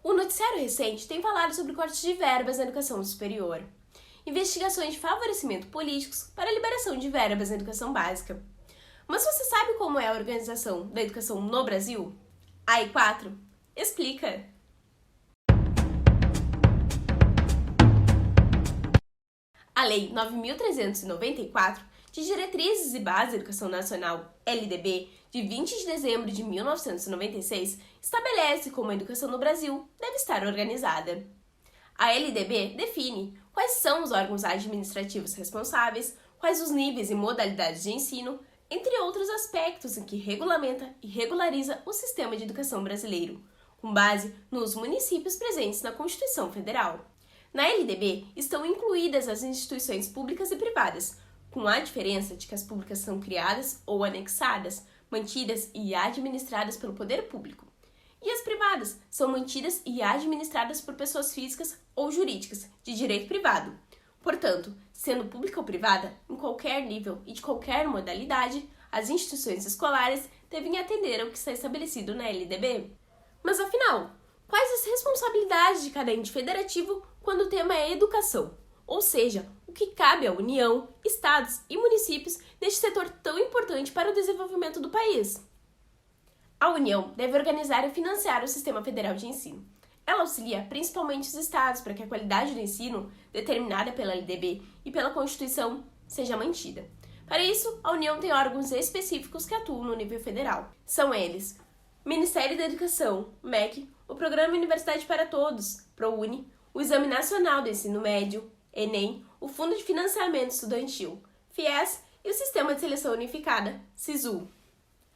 O noticiário recente tem falado sobre cortes de verbas na educação superior, investigações de favorecimento políticos para a liberação de verbas na educação básica. Mas você sabe como é a organização da educação no Brasil? A AI4 explica! A Lei 9.394, de Diretrizes e Bases da Educação Nacional, LDB, de 20 de dezembro de 1996, estabelece como a educação no Brasil deve estar organizada. A LDB define quais são os órgãos administrativos responsáveis, quais os níveis e modalidades de ensino, entre outros aspectos em que regulamenta e regulariza o sistema de educação brasileiro, com base nos municípios presentes na Constituição Federal. Na LDB estão incluídas as instituições públicas e privadas, com a diferença de que as públicas são criadas ou anexadas, mantidas e administradas pelo poder público, e as privadas são mantidas e administradas por pessoas físicas ou jurídicas de direito privado. Portanto, sendo pública ou privada, em qualquer nível e de qualquer modalidade, as instituições escolares devem atender ao que está estabelecido na LDB. Mas afinal, quais as responsabilidades de cada ente federativo quando o tema é educação? Ou seja, o que cabe à União, estados e municípios neste setor tão importante para o desenvolvimento do país? A União deve organizar e financiar o Sistema Federal de Ensino. Ela auxilia principalmente os estados para que a qualidade do ensino, determinada pela LDB e pela Constituição, seja mantida. Para isso, a União tem órgãos específicos que atuam no nível federal. São eles: Ministério da Educação, MEC, o Programa Universidade para Todos, ProUni, o Exame Nacional do Ensino Médio, Enem, o Fundo de Financiamento Estudantil, FIES, e o Sistema de Seleção Unificada, SISU.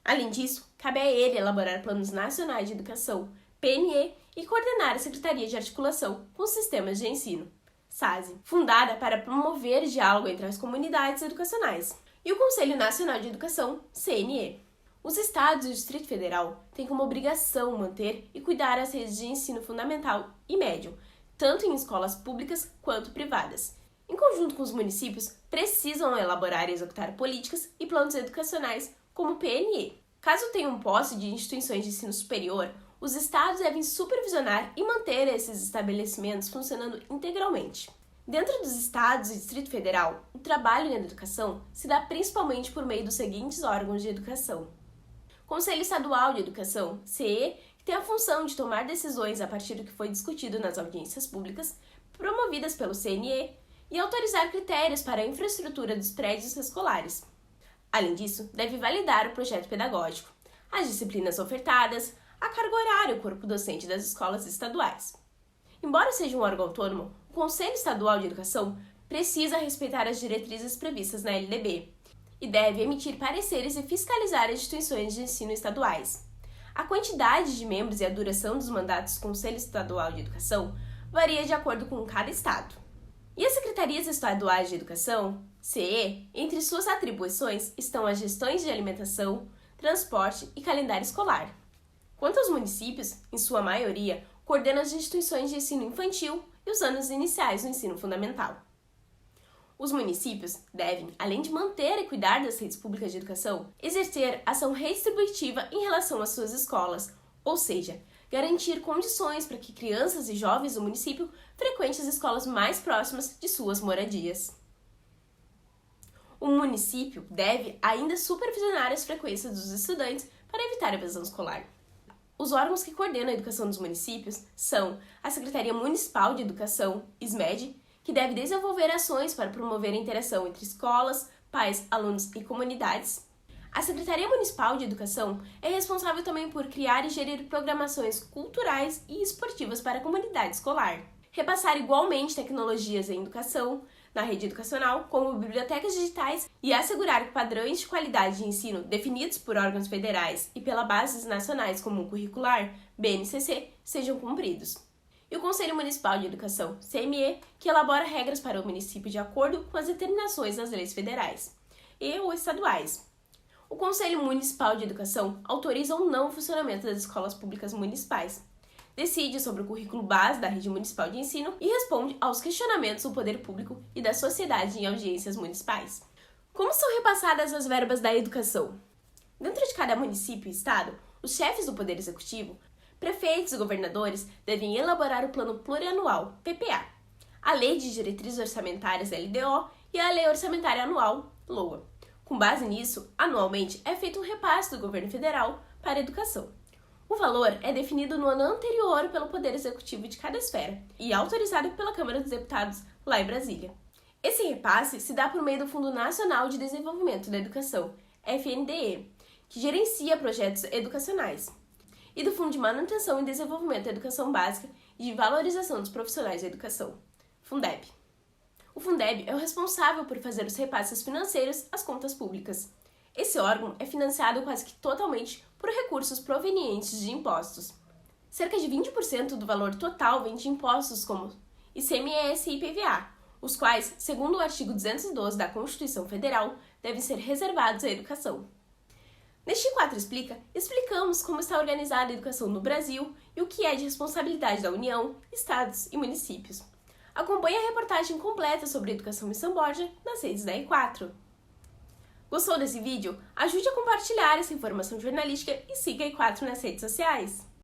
Além disso, cabe a ele elaborar planos nacionais de educação, PNE, e coordenar a Secretaria de Articulação com os Sistemas de Ensino, SASE, fundada para promover diálogo entre as comunidades educacionais, e o Conselho Nacional de Educação, CNE. Os estados e o Distrito Federal têm como obrigação manter e cuidar as redes de ensino fundamental e médio, tanto em escolas públicas quanto privadas. Em conjunto com os municípios, precisam elaborar e executar políticas e planos educacionais como o PNE. Caso tenham posse de instituições de ensino superior, os estados devem supervisionar e manter esses estabelecimentos funcionando integralmente. Dentro dos estados e Distrito Federal, o trabalho na educação se dá principalmente por meio dos seguintes órgãos de educação: Conselho Estadual de Educação, CE, que tem a função de tomar decisões a partir do que foi discutido nas audiências públicas, promovidas pelo CNE, e autorizar critérios para a infraestrutura dos prédios escolares. Além disso, deve validar o projeto pedagógico, as disciplinas ofertadas, a carga horária e o corpo docente das escolas estaduais. Embora seja um órgão autônomo, o Conselho Estadual de Educação precisa respeitar as diretrizes previstas na LDB e deve emitir pareceres e fiscalizar as instituições de ensino estaduais. A quantidade de membros e a duração dos mandatos do Conselho Estadual de Educação varia de acordo com cada estado. E as Secretarias Estaduais de Educação, CE, entre suas atribuições estão as gestões de alimentação, transporte e calendário escolar. Quanto aos municípios, em sua maioria, coordenam as instituições de ensino infantil e os anos iniciais do ensino fundamental. Os municípios devem, além de manter e cuidar das redes públicas de educação, exercer ação redistributiva em relação às suas escolas, ou seja, garantir condições para que crianças e jovens do município frequentem as escolas mais próximas de suas moradias. O município deve ainda supervisionar as frequências dos estudantes para evitar a evasão escolar. Os órgãos que coordenam a educação dos municípios são a Secretaria Municipal de Educação, SMED, que deve desenvolver ações para promover a interação entre escolas, pais, alunos e comunidades. A Secretaria Municipal de Educação é responsável também por criar e gerir programações culturais e esportivas para a comunidade escolar. Repassar igualmente tecnologias em educação, na rede educacional, como bibliotecas digitais, e assegurar que padrões de qualidade de ensino definidos por órgãos federais e pela bases nacionais como o curricular, BNCC, sejam cumpridos. E o Conselho Municipal de Educação, CME, que elabora regras para o município de acordo com as determinações das leis federais e ou estaduais. O Conselho Municipal de Educação autoriza ou não o funcionamento das escolas públicas municipais, decide sobre o currículo base da rede municipal de ensino e responde aos questionamentos do poder público e da sociedade em audiências municipais. Como são repassadas as verbas da educação? Dentro de cada município e estado, os chefes do Poder Executivo Prefeitos e governadores devem elaborar o Plano Plurianual, PPA, a Lei de Diretrizes Orçamentárias, LDO, e a Lei Orçamentária Anual, LOA. Com base nisso, anualmente é feito um repasse do governo federal para a educação. O valor é definido no ano anterior pelo Poder Executivo de cada esfera e autorizado pela Câmara dos Deputados lá em Brasília. Esse repasse se dá por meio do Fundo Nacional de Desenvolvimento da Educação, FNDE, que gerencia projetos educacionais, e do Fundo de Manutenção e Desenvolvimento da Educação Básica e de Valorização dos Profissionais da Educação, Fundeb. O Fundeb é o responsável por fazer os repasses financeiros às contas públicas. Esse órgão é financiado quase que totalmente por recursos provenientes de impostos. Cerca de 20% do valor total vem de impostos como ICMS e IPVA, os quais, segundo o artigo 212 da Constituição Federal, devem ser reservados à educação. Neste quadro explicamos como está organizada a educação no Brasil e o que é de responsabilidade da União, estados e municípios. Acompanhe a reportagem completa sobre a educação em São Borja nas redes da E4. Gostou desse vídeo? Ajude a compartilhar essa informação jornalística e siga a E4 nas redes sociais.